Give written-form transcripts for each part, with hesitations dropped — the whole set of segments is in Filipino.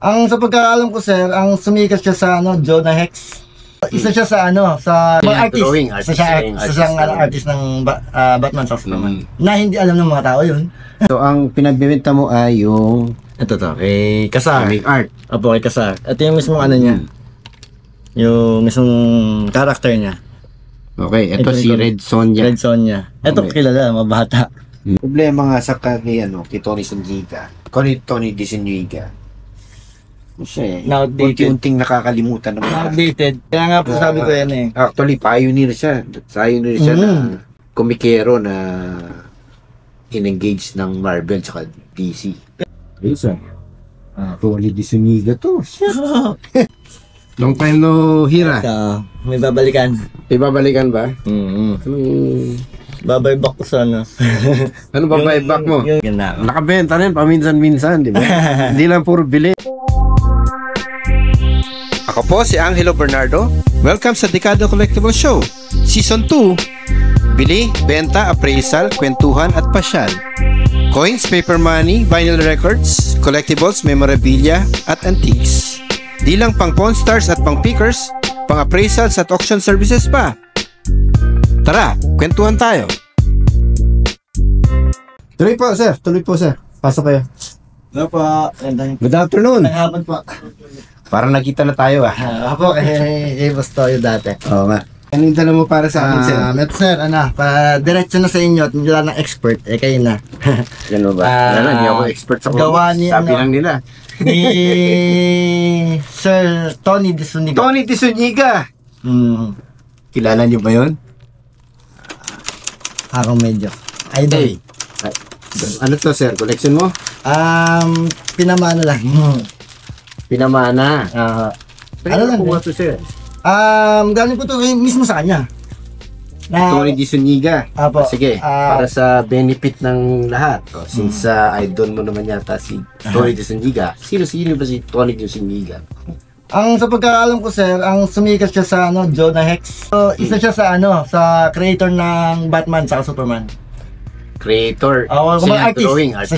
Ang sa pagkakaalam ko, sir, ang sumikat siya sa Jonah Hex. Isa siya sa sa mga artist. Isa siyang artist ng Batman sa Superman. Na hindi alam ng mga tao yun. So, ang pinagbibenta mo ay yung Ito to, kay Kasar. comic art. Opo, kay Kasar. Ito yung mismong niya. Yung mismong character niya. Okay, ito si Red Sonja. Red Sonja. Ito Okay. kilala, mabata. Problema nga sa kay Tony Sanjiga. Tony DeZuniga. Siya Na-outdated. unting nakakalimutan naman. Outdated. Kaya nga po sabi ko yan eh. Actually, pioneer siya. Na komikero na in-engage ng Marvel tsaka DC. Ayun Tony DeZuniga to. Long time no hira. May babalikan. Ibabalikan ba? Babay-back ko sana. Ano ba back mo? Yun na. Nakabenta rin paminsan-minsan, di ba? Hindi lang puro bili. Ako po si Angelo Bernardo. Welcome sa Dekada Collectible Show, Season 2. Bili, benta, appraisal, kwentuhan at pasyal. Coins, paper money, vinyl records, collectibles, memorabilia at antiques. Di lang pang Pawn Stars at pang pickers, pang appraisals at auction services pa. Tara, kwentuhan tayo. Tuloy po sir. Pasok kayo. Ano po? Good afternoon. Hapon po. Parang nakita na tayo Ako kay Boss Toyo dati. Oo nga. Anong dala mo para sa amin, sir? Met sir, diretso na sa inyo at hindi lang ng expert, kayo na. Yan ba? Hindi ako expert sa gawa comics. ni Sabi lang nila. Ni Sir Tony DeZuniga. Tony DeZuniga! Kilala niyo ba yun? Ako medyo. Idol. Ano to, sir? Collection mo? Pinamana lang. Pinamana. Ano lang? to, sir? Galing ko to mismo sa kanya. Tony DeZuniga. Apo. Sige, para sa benefit ng lahat. Since idol mo naman yata si Tony DeZuniga. Sino ba si Tony DeZuniga? Ang sa pagkakaalam ko, sir, ang sumikat siya sa Jonah Hex. So, isa siya sa sa creator ng Batman sa Superman. Creator. Artist. Isa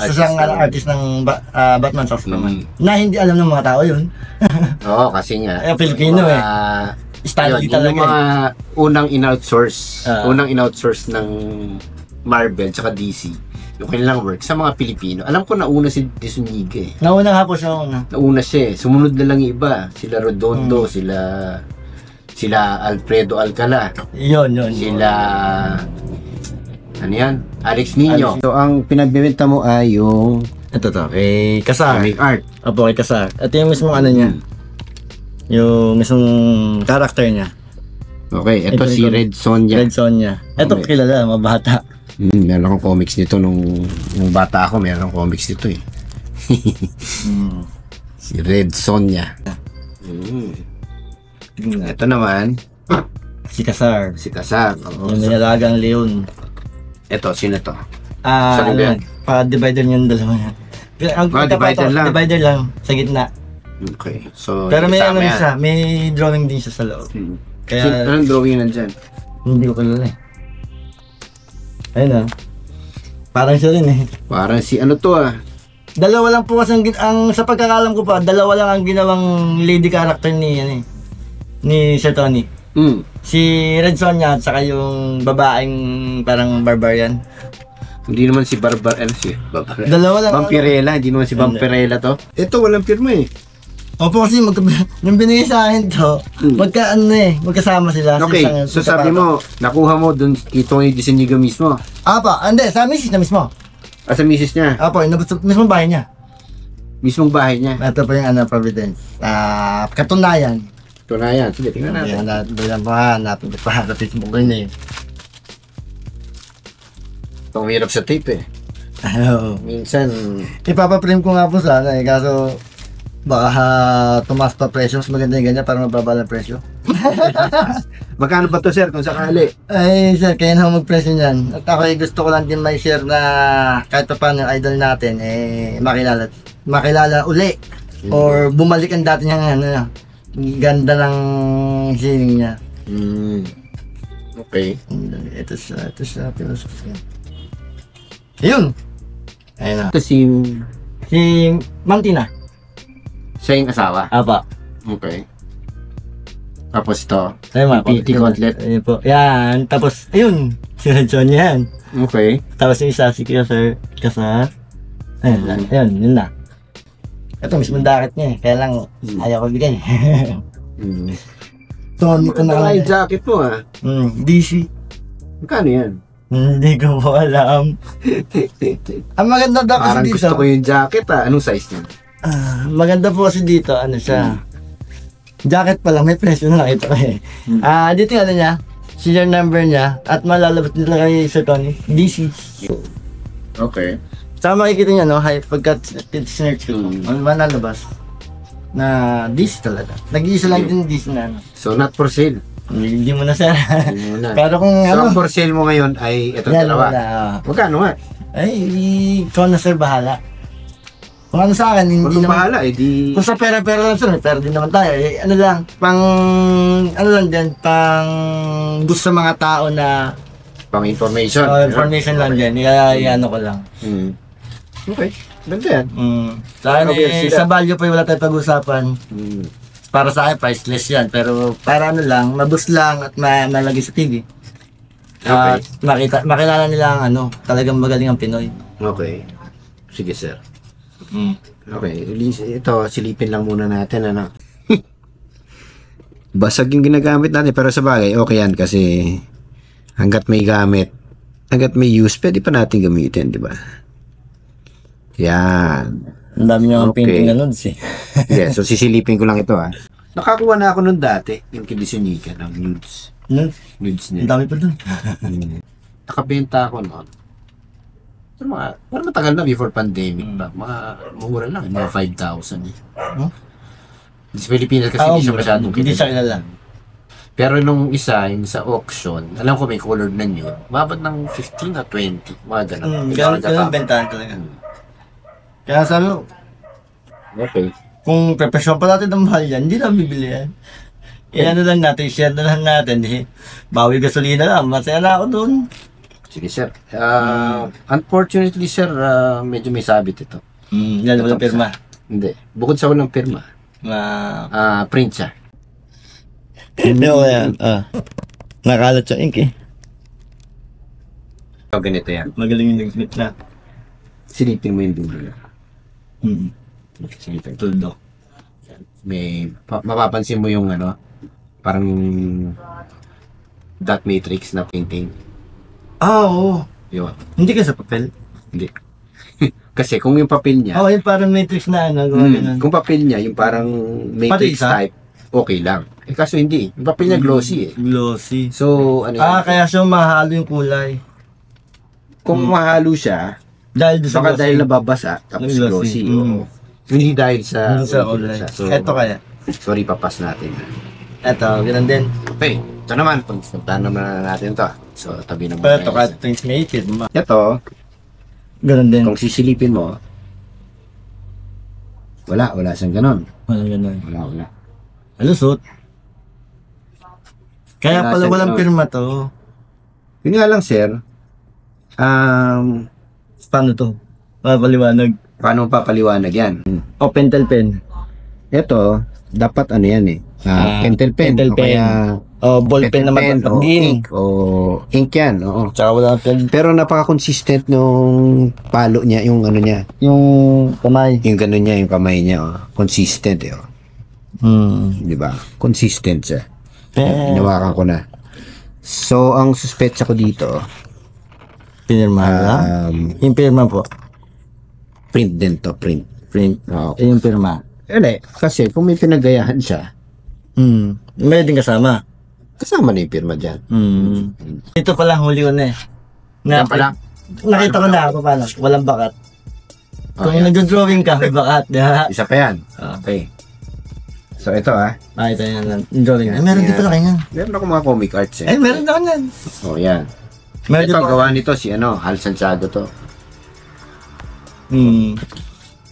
siyang artist ng Batman sa Superman. Na hindi alam ng mga tao yun. Oo, kasi nga. Pilipino Stanley talaga. Yung mga unang in-outsource ng Marvel tsaka DC, yung kanilang work sa mga Pilipino. Alam ko nauna si DeZuniga Nauna nga po siya. Nauna siya Sumunod na lang yung iba. Sila Redondo, sila Alfredo Alcala. Yun. Sila ano yan? Alex Nino. So, ang pinagbibenta mo ay yung Ito to, kay Kasar. comic art. Opo, kay Kasar. Ito yung mismong niya. Yung mismong character niya. Okay, ito si Red Sonja. Red Sonja. Ito kilala, mabata. Meron akong comics nito nung bata ako, meron akong comics nito Si Red Sonja. Ito naman Si Kasar. si Kasar. Yung nilalagang Leon. Ito, sino to? Ano yan? Pa-divider niya yung dalawa yan. Divider lang. Divider lang, sa gitna. Okay, so Pero may kasama yan. siya, may drawing din siya sa loob. Kaya, Anong drawing nandyan? hindi ko kilala Ayun Parang siya rin Parang si ano to Dalawa lang po kasi ang sa pagkakalam ko pa, dalawa lang ang ginawang lady character ni Sir Tony. Si Red Sonja at saka yung babaeng parang barbarian. Hindi naman si Dalawa lang. Vampirella, hindi naman si Vampirella to. Ito, walang pirma Opo kasi nung binigay sa akin to, magkasama sila. Okay, so sabi mo, nakuha mo dun kay Tony DeZuniga mismo. Hindi, sa misis na mismo. Sa misis niya? Opo, mismong bahay niya. Mismong bahay niya? Ito po yung Providence. Katunayan. Tunayan, sige, tingnan natin. Hanapin ko pa sa Facebook ko yun Pangmirap sa tape Minsan, ipapaprint ko nga po sana kaso baka tumaas pa presyo, mas maganda yung ganyan para mababa ng presyo. magkano ba to, sir, kung sakali? Ay sir, kaya na mag-presyo niyan. At ako gusto ko lang din may share na kahit pa paano yung idol natin makilala uli or bumalik ang dati niyang ganda ng sining niya. Okay. Ito siya philosophy. Ayun. Ayun na. Ito si Si Mantina. Siya yung asawa. Apa. Okay. Tapos ito, Ayun, PT Gauntlet. Ayun po. Yan. Tapos, ayun. Si John yan. Okay. Tapos yung isa, si Kasar. Ayun, ayun, yun na. Ito, mismo dakit niya eh. Kaya lang, ayaw ko bigay. So, ito na Ang lang. jacket mo ah. DC. Magkano yan? Hindi ko po alam. Ang maganda daw kasi Parang dito. gusto ko yung jacket ah. Anong size niya? Maganda po kasi dito, ano siya. Jacket pa lang, may presyo na lang ito eh. Dito yung ano niya, serial number niya, at malalabas nila kay Sir Tony, DC. Okay. Saka makikita niya, no, pagka search ko, malalabas na DC talaga. Nag-iisa lang din DC na ano. So, not for sale. Hindi mo na sir. Hindi mo na. Pero kung So, ano, ang for sale mo ngayon ay ito yan, dalawa. wala. Magkano nga? Ay, ikaw na sir, bahala. Kung ano sa akin, Huwag hindi kang naman. bahala eh. Di... Kung sa pera-pera lang sir, may pera din naman tayo. Eh, ano lang, ano lang din, gusto sa mga tao na Pang information. information lang din. Ano ko lang. Okay. Ganda yan. Sa akin, Okay, sa value pa wala tayong pag-usapan. Para sa akin, priceless yan. Pero para ano lang, mabus lang at malagay sa TV. At makilala nila ang ano, talagang magaling ang Pinoy. Okay. Sige, sir. Okay. Ito, silipin lang muna natin, ano. Basag yung ginagamit natin, pero sa bagay, okay yan kasi hanggat may gamit, hanggat may use, pwede pa natin gamitin, di ba? Yan. Ang dami niyang Okay. painting na nudes eh. Yeah, so sisilipin ko lang ito, ha. Nakakuha na ako nun dati, yung kidisinika ng nudes. Nudes Ang niya. dami pa dun. Nakabenta ako noon. Pero parang matagal na before pandemic pa. Mga mura lang, mga 5,000 eh. Huh? Sa Pilipinas kasi hindi siya masyadong Hindi siya kilala. kilala. Pero nung isa, yung sa auction, alam ko may colored na yun. Mabot ng 15 na 20. Mga ganun. Ganun bentahan talaga. Kaya sabi ko, Okay. kung prepasyon pa natin ng mahal yan, hindi na bibili yan. Ano lang natin, share na lang natin. Bawi gasolina lang, masaya na ako dun. Sige, sir. Unfortunately, sir, medyo may sabit ito. Yan, walang pirma. Hindi. Bukod sa walang pirma, print siya. Hindi ko yan. Nakalat siya ink eh. So, ganito yan. Magaling yung nag-smith na. Silipin mo yung dulo. Silipin. Tuldok. May, mapapansin mo yung ano, parang dot matrix na painting. Oo. Yun. Hindi ka sa papel. Hindi. Kasi kung yung papel niya, Yung parang matrix na ano, gawa ganun. kung papel niya, yung parang matrix isa? type, okay lang. Kaso hindi. Yung papel niya glossy eh. Glossy. So, ano yan? Kaya siya mahalo yung kulay. Kung mahalo siya, Dahil doon sa baka glossy. dahil nababasa, tapos Yung glossy. glossy. Oo. Hindi dahil sa... Hindi sa kulay. So, Eto kaya. sorry, papas natin. Eto, ganun din. Okay, ito naman. Puntahan naman natin ito. So, tabi naman. Pero ito kahit things make it. Ito, Ganun din. kung sisilipin mo, wala siyang ganon. Wala ganun. Wala. Alusot. Kaya Wala pala siyang walang ganun. pirma to. Yun nga lang, sir, Paano to? Paliwanag. paano mo papaliwanag yan? O pentel pen. Ito, dapat ano yan eh. Pentel pen. pentel o pen. kaya O ballpen na o matangkagin. ink. O ink yan, oo. Tsaka wala pen. Pero napaka-consistent nung palo niya, yung ano niya. Yung kamay. Yung gano'n niya, yung kamay niya. Oh. Consistent eh. Oh. Di ba? Consistent siya. Hinawakan ko na. So, ang suspetsa ko dito, Pinirma na? Yung pirma po. print din to, print. Print. Oo. Yung pirma. Hindi, kasi kung may pinagayahan siya, May din kasama. kasama na yung pirma dyan. Ito pala huli ko na eh. Yan pala. Nakita ko na ako paano. Walang bakat. Kung nag-drawing ka, may bakat. Isa pa yan. Okay. So, ito Nakita niya lang. Drawing. Ay, meron din pala kanya. Meron ako mga comic arts eh. Ay, meron na kanyan. Oh, yan. Meron Ito, din pa. gawa nito si Al Santiago to.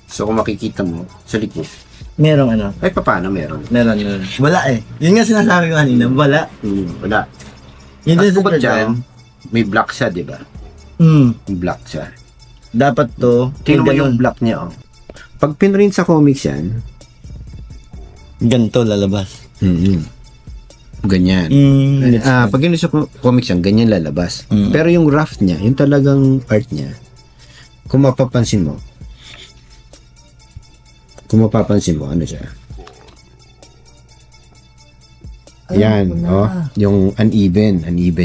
So, kung makikita mo, sa likod. Merong ano. Ay, paano meron? Meron. Wala eh. Yun nga sinasabi ko kanina. Wala. Wala. Yun At din sa bukod third dyan, round. may black siya, di ba? May black siya. Dapat to. Tingnan mo ganun. yung black niya, oh. Pag pinrint sa comics yan, ganito lalabas. Ganyan. Pag yun sa comics yan, ganyan lalabas. Pero yung raft niya, yung talagang art niya, kung mapapansin mo, ano siya? Yan, yung uneven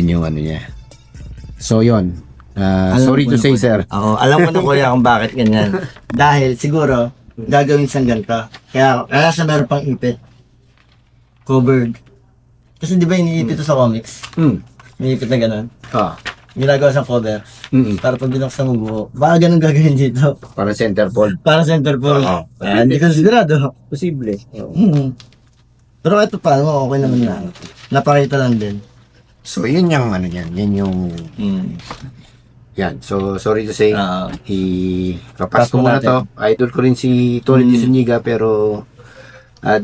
yung ano niya. So, yun. Sorry to say, sir. Alam ko na kuya kung bakit ganyan. Dahil siguro, gagawin siyang ganito. Kaya siya meron pang ipit. Covered. Kasi di ba iniipit ito sa comics? Iniipit na gano'n. Ginagawa siyang cover. Para pag binuksan mo buo. Baka ganun gagawin dito. Para centerfold. Hindi ko sigurado. Posible. Pero kahit paano, okay naman na. Napakita lang din. So, yun yung ano yan. Yan yung... Yan. So, sorry to say, kapas ko muna to. Idol ko rin si Tony D. Zuniga, pero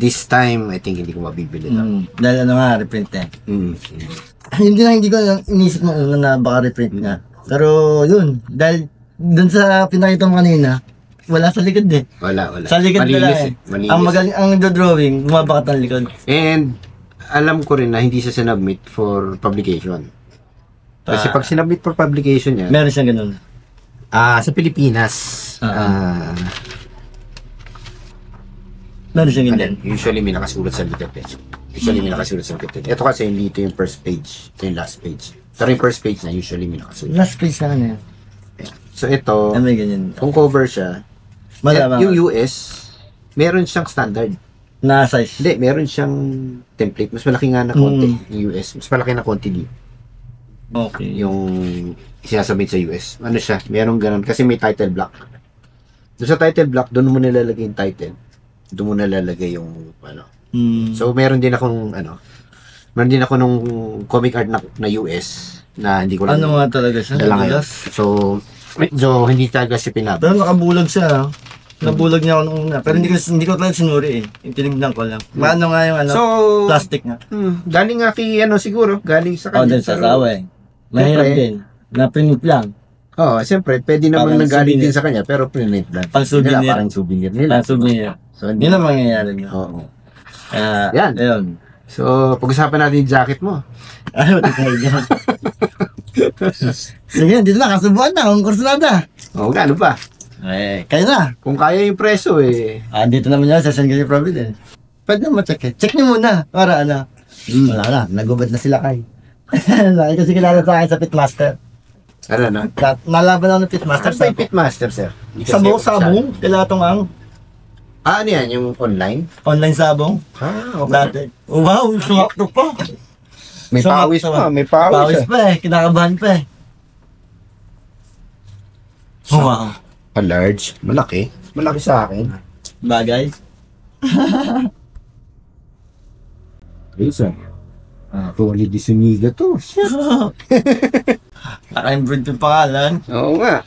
this time, I think hindi ko mabibili na. Dahil ano nga, reprint eh. Hindi ko inisip mo na baka reprint nga. Pero yun, dahil dun sa pinakita mo kanina, wala sa likod eh. Wala. Sa likod pala eh. Malinis. Ang magaling, ang drawing, bumabakat ng likod. And, alam ko rin na hindi siya sinubmit for publication. Kasi pag sinubmit for publication yan, meron siyang ganun. sa Pilipinas, meron siyang ganun. usually may nakasulat sa likod eh. Ito kasi hindi ito yung first page, ito yung last page. Pero yung first page na usually may nakasulat. Last page na yan. So ito, May ganyan. kung cover siya, yung US, meron siyang standard. Na size. Hindi, meron siyang template. Mas malaki nga na konti yung US. Mas malaki na konti dito. Okay. Yung sinasabit sa US. Ano siya? Merong ganun. Kasi may title block. Doon sa title block, doon mo nilalagay yung title. Doon mo nilalagay yung ano. So, meron din akong nung comic art na US na hindi ko lang. Ano nga talaga siya? So, hindi talaga siya pinabot. Pero nakabulag siya. Nabulag niya ako nung una. Pero hindi ko talaga sinuri eh. Tinignan ko lang. Paano nga yung plastic nga? Galing nga kay siguro. Galing sa kanya. Din sa asawa eh. Mahirap din. Na-print lang. Siyempre, pwede naman nagaling din sa kanya, pero print lang. Pang souvenir. Parang souvenir nila. So, yun ang mangyayari nyo. Oo. Yan. Ayun. So, pag-usapan natin yung jacket mo. Ano, tayo dyan. Sige, dito na. Kasubuan na. Kung kursunada. Gaano pa? Kayo na. Kung kaya yung preso eh. Dito naman yan. Sa San Gabriel Providence. Pwede naman check eh. Check nyo muna. Para ano. Wala na. Nagubad na sila kay. Laki kasi kilala sa akin sa Pitmaster. Ano na? Nalaban ako ng Pitmaster. Ano ba yung Pitmaster, sir? Sabong. Kilatong ang. Ano yan? Yung online? Online sabong. Okay. Dati. Wow, sumakto pa. May pawis pa. May pawis pa eh. Kinakabahan pa eh. Wow. Large. Malaki. Malaki sa akin. Bagay. Lisa. Tony D. Zuniga to. Naka-embroid yung pangalan. Oo nga.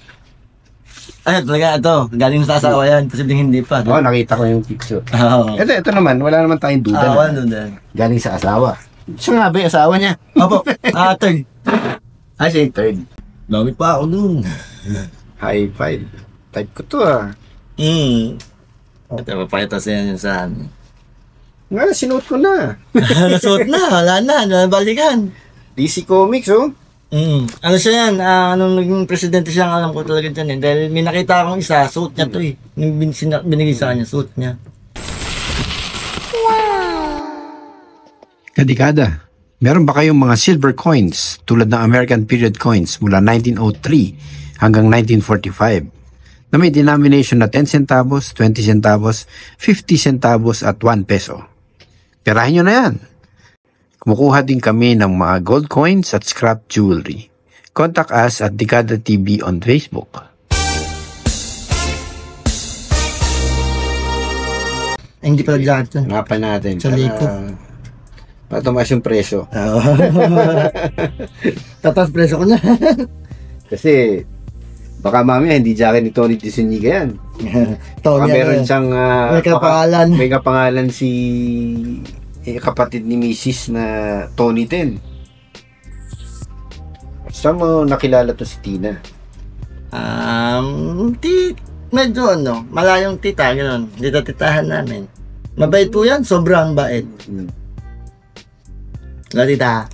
Ay, talaga ito. Galing sa asawa yan. Posibleng hindi pa. Nakita ko yung picture. Oo. Ito naman. Wala naman tayong duda. Wala duda. Galing sa asawa. Siya nga ba yung asawa niya? Opo. Third. Siya yung third. Dami pa ako dun. High five. Type ko to Ito, papakita sa yan yung saan. Nga, sinuot ko na. Nasuot na. Wala na. Nabalikan. DC Comics, Ano siya yan? Anong naging presidente siya, alam ko talaga dyan eh. Dahil may nakita akong isa, suot niya to eh. Yung binigay sa kanya, suot niya. Kadikada, meron ba kayong mga silver coins tulad ng American period coins mula 1903 hanggang 1945 na may denomination na 10 centavos, 20 centavos, 50 centavos at 1 peso? Perahin nyo na yan. Kumukuha din kami ng mga gold coins at scrap jewelry. Contact us at Dekada TV on Facebook. Hindi pala jacket yun. Hanapan natin. Sa liko. Para tumaas yung presyo. Tatas preso ko na. Kasi baka mamaya hindi jacket ni Tony D. Zuniga yan. Baka meron siyang may kapangalan. May kapangalan si kapatid ni Mrs. na Tony din. Saan mo nakilala to si Tina? Medyo malayong tita, gano'n. Dito titahan namin. Mabait po yan, sobrang bait. Latita,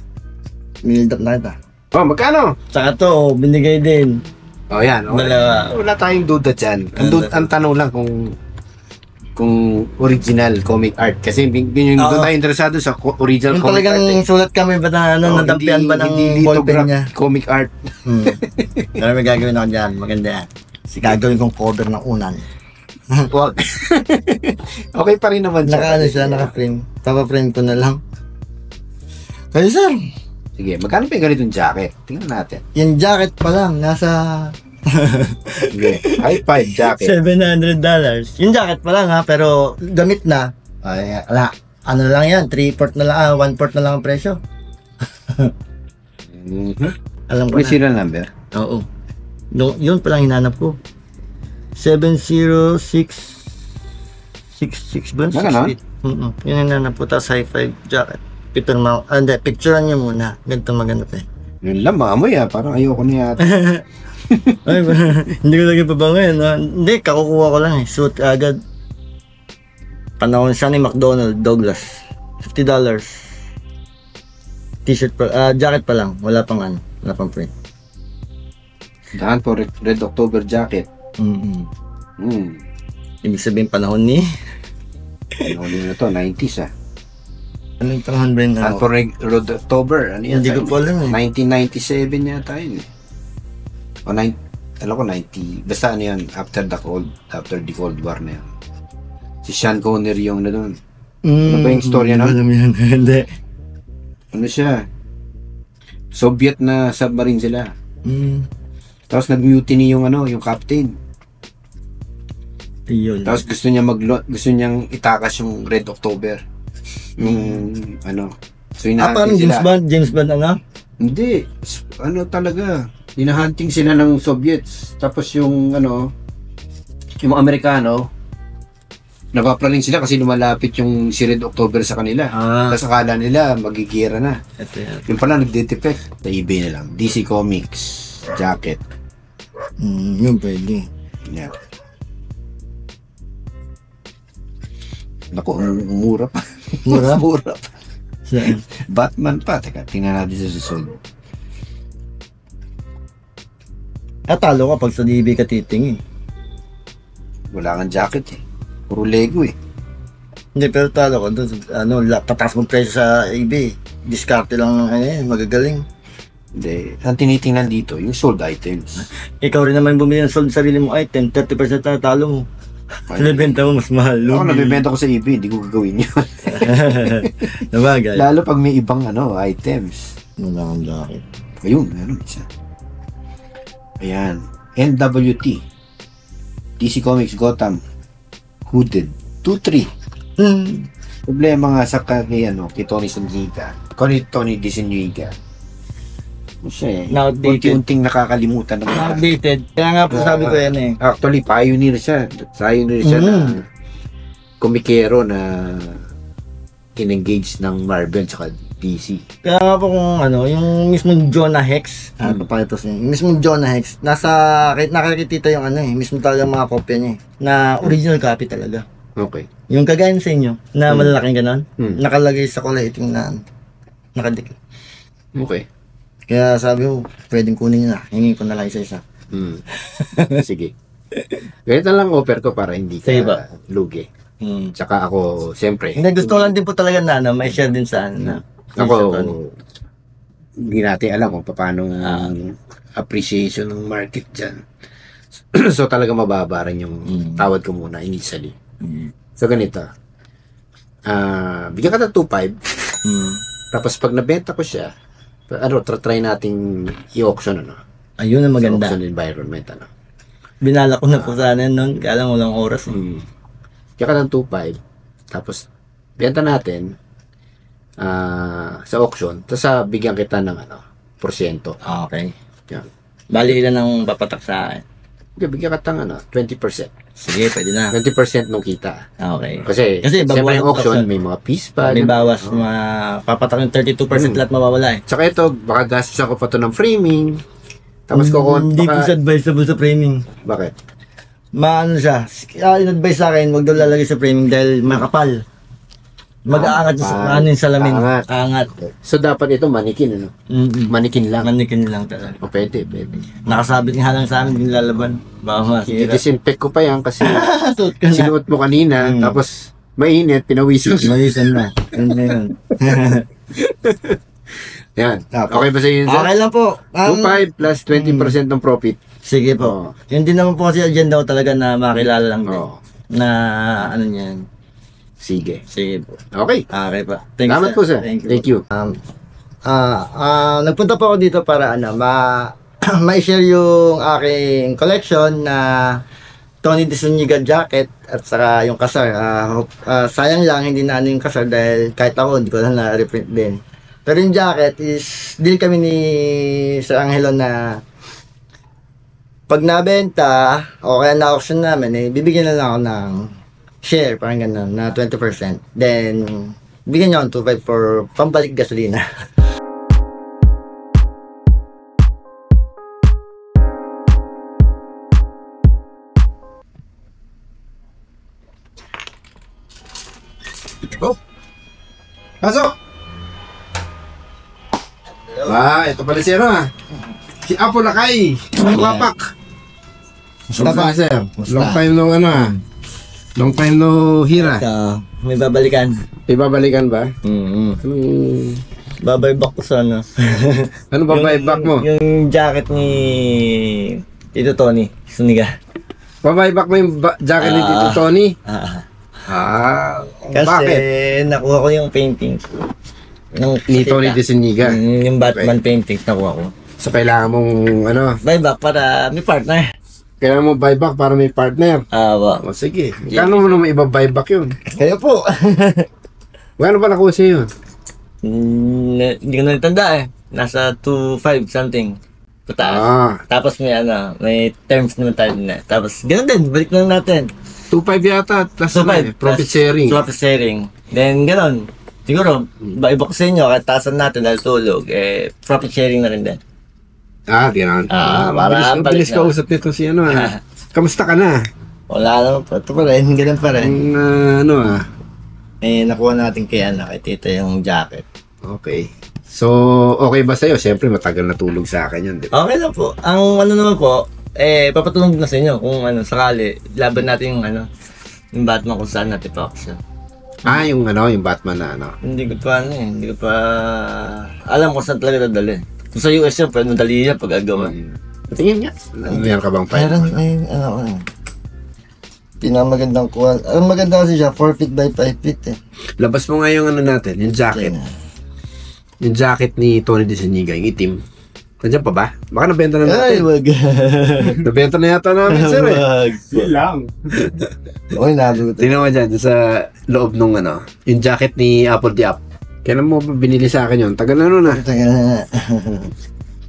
nilidap na kita. Oh, magkano? Saka to, binigay din. Oh, yan. Oh, Dalawa. wala tayong duda dyan. Ang tanong lang kung original comic art. Kasi yun yung doon tayo interesado sa original Yung comic art. talagang sulat kami ba na ano, nadampian ba ng ballpen niya? Comic art. Pero may gagawin ako dyan, maganda yan. Gagawin kong cover ng unan. Wag. Okay pa rin naman siya. Naka-ano siya, naka-frame. Papa-frame ko na lang. Kaya sir, Sige, magkano pa yung ganitong jacket? Tingnan natin. yung jacket pa lang, nasa Sige, high five jacket. $700. Yung jacket pa lang ha, pero gamit na. Ay, ala, ano lang yan, 3/4 na lang, 1/4 na lang ang presyo. Alam ko May na. serial number? Oo. No, yun pa lang hinanap ko. 70666 ba? Baka na? Yun ang hinanap ko, tapos high five jacket. Hindi, picturean niyo muna. Ganito maganda pa eh. Yun lang, maamoy parang ayoko na yata. Ay, hindi ko lagi pabango yun. Hindi, kakukuha ko lang eh. Suit agad. Panahon siya ni McDonald Douglas. $50. T-shirt pa, jacket pa lang. Wala pang ano, wala pang print. Daan po, Red October jacket. Ibig sabihin panahon ni... Ano na to, 90s Anong panahon ba yun? Daan po, Red October. Ano yan? Hindi ko po alam eh. 1997 yata yun eh. O, alam ko 90. Basta ano yan, after the Cold War na yan. Si Sean Connery yung na doon. Ano ba yung storya nun? Alam yan. Hindi. Ano siya? Soviet na submarine sila. Tapos nag-mutiny yung yung captain. Yun. Tapos gusto niyang itakas yung Red October. Yung So Parang hinahanting sila. James Bond ano? Hindi. Talaga. Hinahunting sila ng Soviets. Tapos yung yung mga Amerikano, napapraning sila kasi lumalapit yung si Red October sa kanila. Tapos akala nila magigira na. Ito yan. Yung pala nag-detect. Sa eBay na lang. DC Comics jacket. Yun pwede. Yeah. Naku, mura pa. Mura? Mura pa. Saan? Batman pa. Teka, tingnan natin sa susunod. Talo ka pag sa DB ka titingin. Wala kang jacket eh. Puro Lego eh. Hindi, pero talo ka doon. Tataas mong presyo sa eBay. Diskarte lang magagaling. Hindi. Ang tinitingnan dito, yung sold items. Ikaw rin naman bumili ng sold sarili mong item. 30% na talo mo. Nabenta mo mas mahal. Ako nabibenta ko sa eBay, hindi ko gagawin yun. Nabagay. Lalo pag may ibang items. Wala kang jacket. Ayun, meron isa. Ayan. NWT. DC Comics Gotham. Hooded. 2-3. Problema nga sa kay Tony Sandiga. Tony DeSandiga. Siya Na-outdated. unting nakakalimutan ng Outdated. Kaya nga po sabi ko yan eh. Actually, pioneer siya. Na komikero na in-engage ng Marvel tsaka DC. Kaya nga po kung yung mismong Jonah Hex, papakita sa inyo. Yung mismong Jonah Hex, nakakitita yung mismo talaga mga kopya niya na original copy talaga. Okay. Yung kagaya sa inyo, na malalaking ganon, nakalagay sa collating na nakadikit. Okay. Kaya sabi ko, pwedeng kunin niya na. Hingin ko na lang isa-isa. Sige. Ganito lang offer ko para hindi ka Sige ba? lugi. Tsaka ako, siyempre. Hindi, gusto ko lang din po talaga na may share din sa na. Ako, hindi natin alam kung paano ang appreciation ng market dyan. So talaga mababa rin yung tawad ko muna initially. So ganito. Bigyan ka ng 2.5. Tapos pag nabenta ko siya, try nating i-auction Ayun ang maganda. Sa auction environment Binala ko na po sana nun, kaya lang walang oras. Kaya ka ng 2.5, tapos benta natin sa auction, tapos bigyan kita ng porsyento. Okay. Yan. Bali ilan ang papatak sa akin? Okay, bigyan ka ng 20%. Sige, pwede na. 20% nung kita. Okay. Kasi babawas siyempre yung auction, auction. may mga piece pa. May bawas, papatak yung 32% lahat mawawala eh. Tsaka ito, baka gastusan ko pa ito ng framing. Tapos Hindi po siya advisable sa framing. Bakit? Maano siya, in-advise sa akin, wag daw lalagay sa framing dahil makapal. Mag-aangat yung ano yung salamin. Aangat. Angat. So, dapat ito manikin, ano? Manikin lang. Manikin lang talaga. O, pwede. Nakasabit nga lang sa amin, hindi lalaban. Baka masira. I-disinfect ko pa yan kasi Suot ka na. sinuot mo kanina, tapos mainit, pinawisan. Malisan na. Yun na yun. Yan. Apo. Okay ba sa inyo? Okay lang po. 2.5 plus 20% ng profit. Sige po. Yun din naman po kasi agenda ko talaga na makilala lang din. Oo. Na ano yan. Sige. Sige po. Okay. Okay pa. Thank Salamat po, sir. Thank you. Thank you. Nagpunta po ako dito para ma-share yung aking collection na Tony DeZuniga jacket at saka yung kasar. Sayang lang hindi na ano yung kasar dahil kahit ako hindi ko lang na-reprint din. Pero yung jacket is deal kami ni Sir Angelo na pag nabenta o kaya na-auction namin, bibigyan na lang ako ng share, parang ganun, na 20%. Then, bigyan niyo ako ng 2.5 for pambalik gasolina. Oh. Pasok! Ito pala si ano si Apo Lakay. Wapak. Musta sir? Long time no long time no hira. May babalikan. Ibabalikan ba? Mm-hmm. Babayback ko sa ano. Ano ba buyback mo? Yung jacket ni Tito Tony Zuniga. Buyback mo yung jacket ni Tito Tony? Kasi bakit? nakuha ko yung painting Ni Tony DeZuniga. Yung Batman paintings nakuha ko. So kailangan mong Buyback para may partner. kailangan mo buyback para may partner. O sige. Kano mo naman iba-buyback yun? Kayo po. Gano'n ba nakuha sa'yo yun? Hindi ko na natanda eh. Nasa 2.5 something. Pataas. Tapos may terms naman tayo na. Tapos ganoon din, balik lang natin. 2.5 yata. Plus 2.5 profit sharing. Profit sharing. Then ganoon. Siguro, iba ko sa inyo, kahit taasan natin dahil tulog, profit sharing na rin din. Gano'n. Para Bilis ka usap nito si Kamusta ka na? Wala naman pa. Ito pa rin, ganun pa rin. Nakuha natin kay Tita yung jacket. Okay. So, okay ba sa'yo? Siyempre, matagal na tulog sa akin yun, di ba? Okay lang po. Ang naman po, papatulong na sa inyo kung sakali, laban natin yung Batman kung saan natin pa-auction. Yung Batman na Hindi ko pa alam kung saan talaga dadali. Kung sa US yun, pero madali yan pag agawan. Tingin nga. Meron ka bang file? Meron, pinamagandang kuha. Ang maganda kasi siya, 4 feet by 5 feet Labas mo nga yung natin, yung jacket. Yung jacket ni Tony DeZuniga, yung itim. Nandiyan pa ba? Baka nabenta na natin. Ay, wag. Nabenta na yata namin, sir eh. Yun lang. Okay, nabuto. Tingnan mo dyan, sa loob nung yung jacket ni Apple the App. Kailan mo ba binili sa akin yun? Tagal na nun Tagal na.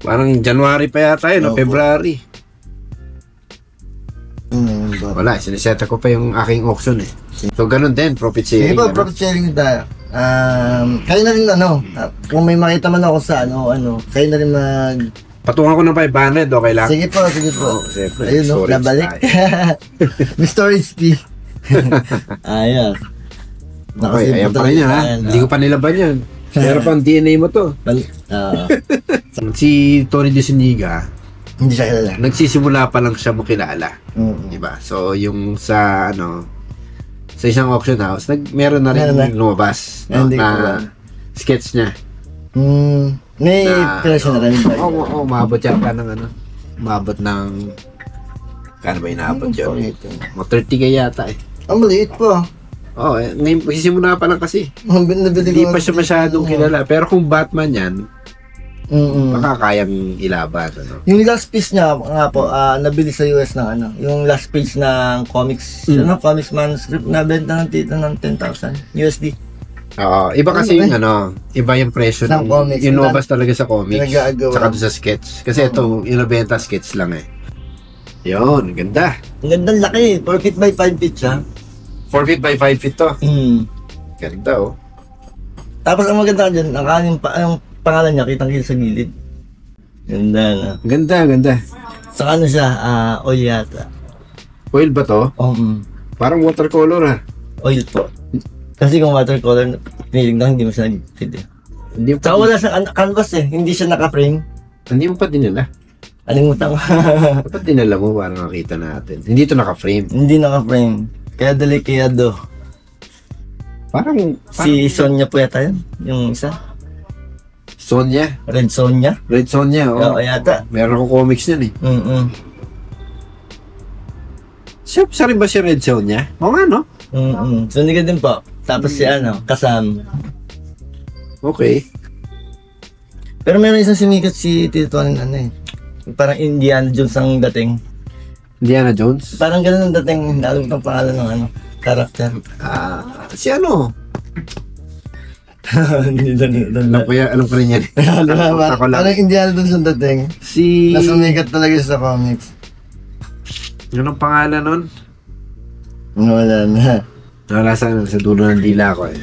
Parang January pa yata yun, February. Wala, siniseta ko pa yung aking auction eh. So, ganun din, profit sharing. Sige po, profit sharing tayo. Kayo na rin kung may makita man ako sa kayo na rin Patungan ko ng 500, okay lang? Sige po. Siyempre. Ayun, nabalik. May storage fee. Ayos. Okay, ayan pa rin yan Hindi ko pa nilaban yan. Pero pang DNA mo to. Si Tony DeZuniga, hindi siya kilala. Nagsisimula pa lang siya makilala. Diba? So, yung sa sa isang auction house, meron na rin lumabas na sketch niya. May presyo na rin. Oo, maabot yata ng maabot ng kano ba inaabot yun? 30k yata eh. Ang maliit po. Oo, ngayon magsisimula pa lang kasi. Nabili Hindi pa siya masyadong kilala. Pero kung Batman yan, baka kayang ilaban. Yung last piece niya nga po, nabili sa US ng yung last page ng comics, comics manuscript na benta ng tita ng 10,000 USD. Oo, iba kasi yung iba yung presyo ng comics. Yung lumabas talaga sa comics. Tsaka doon sa sketch. Kasi ito, inobenta sketch lang eh. Yun, ganda. Ang gandang laki, 4 feet by 5 feet siya. 4 feet by 5 feet to. Ganda Tapos ang maganda dyan, ang pangalan niya, kitang-kita sa gilid. Ganda na. Ganda. Saka siya, oil yata. Oil ba to? Oo. Parang watercolor Oil po. Kasi kung watercolor, tinignan hindi mo siya nag-fit eh. Hindi mo pa, Tsaka wala siyang canvas eh, hindi siya naka-frame. hindi mo pa dinala. Alimutan ko. Dapat dinala mo para makita natin. Hindi ito naka-frame. Hindi naka-frame. Kaya delikado. Parang Si Sonia po yata yun, yung isa. Sonya. Red Sonia. Red Sonya, Oo, yata. Meron akong comics yan eh. Siya rin ba si Red Sonya? Oo nga, no? Sonia din po. Tapos si Kasam. Okay. Pero meron isang sumikat si Tito Tonin parang Indiana Jones ang dating. Indiana Jones? Parang ganun ang dating, alam ko ang pangalan ng character. Si ano? Hindi Alam ko rin yan. Ako lang. Parang Indiana Jones ang dating. Si... Nasumikat talaga siya sa comics. Yun ang pangalan nun? Wala na. Wala sa dulo ng dila ko eh.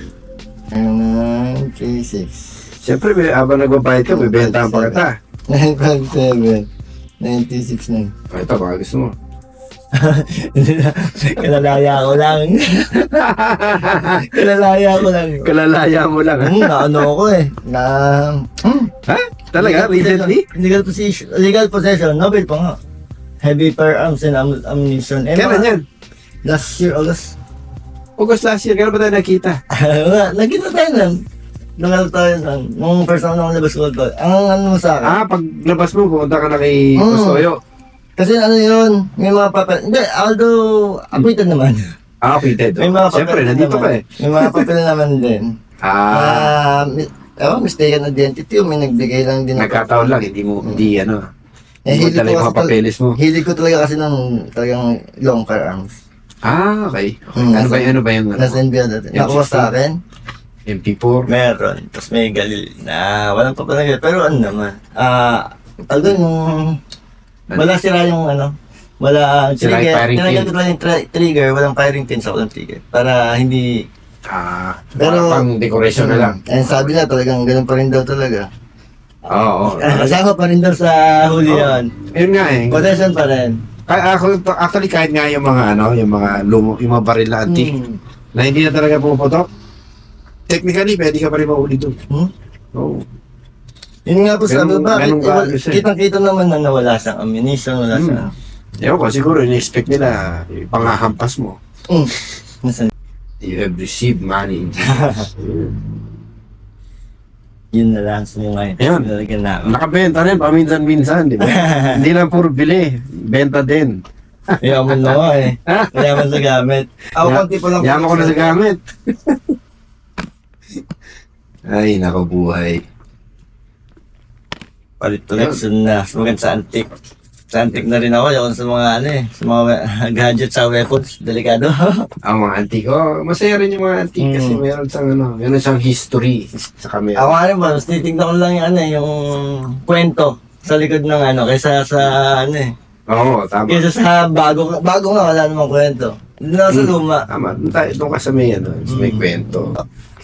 936. Siyempre, habang nagbabayad ka, bibentahan pa kita. 957. 969. Ito, baka gusto mo. Kalalaya ko lang. Kalalaya ko lang. Kalalaya mo lang. Naano ako eh. Ha? Talaga? Recently? Legal possession. Nobel pa nga. Heavy firearms and ammunition. Kailan yan? Last year, August. August last year, kailan ba tayo nakita? Nagkita tayo lang. Nung first time na akong labas ko ito. Ang mo sa akin. Paglabas mo, pumunta ka na kay Kustoyo. Kasi yun, may mga papel. Hindi, although, acquitted naman. Acquitted. May mga papel Siyempre, nandito naman. ka eh. May mga papel naman din. Mistaken identity, may nagbigay lang din. Nagkataon lang, hindi ano. Hilig Dala yung mga papeles mo. Hilig ko talaga kasi ng talagang long firearms. Okay. Ano ba yung Nasa NBL dati. Nakuha sa akin. MP4? Meron. Tapos may galil na walang papalagay. Pero naman. Wala sira yung wala Sira yung trigger. firing Tinagyan pin. ko lang yung trigger, walang firing pin sa walang trigger. Para hindi... Pero pang decoration na lang. Sabi na talagang ganun pa rin daw talaga. Oo. Kasama pa rin daw sa huli yun. Yun nga eh. Possession pa rin. Actually, kahit nga yung mga yung mga baril na antique, na hindi na talaga puputok, technically, pwede ka pa rin mauli doon. Oo. Yun nga po sabi, bakit? ganun ka, kasi- Kitang-kita naman na nawala siyang ammunition, wala siyang... Ewan ko, siguro, in-expect nila, pangahampas mo. Nasaan? You have received money. Yun na lang sa mga Ayun. nalagyan namin. Nakabenta rin, paminsan-minsan, di ba? Hindi lang puro bili, benta din. Yaman na nga eh. Yaman sa gamit. Ako konti pa lang. Yaman ko na sa gamit. Ay, nakabuhay. Palit collection na. Maganda sa antique. Sa antique na rin ako. Yawan sa mga sa mga gadgets sa weapons. Delikado. Ang mga antique. Masaya rin yung mga antique kasi meron siyang history. Saka meron. Ako nga rin ba, mas titignan ko lang yung kwento sa likod ng kaysa sa Oo, tama. kaysa sa bago nga wala namang kwento. Doon ako sa luma. Tama. Doon ka sa may, may kwento.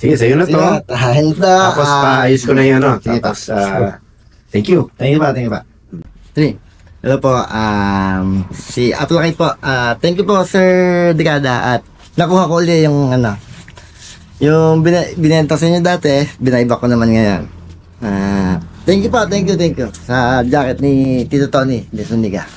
Sige, sa'yo na to. Handa. Tapos paayos ko na yung Sige, Tapos, thank you. Thank you pa. 3. Hello po, si Aplakay po. Thank you po, Sir Dekada. At nakuha ko ulit yung yung binenta sa inyo dati, binaiba ko naman ngayon. Thank you po, thank you. Sa jacket ni Tito Tony, de Zuniga.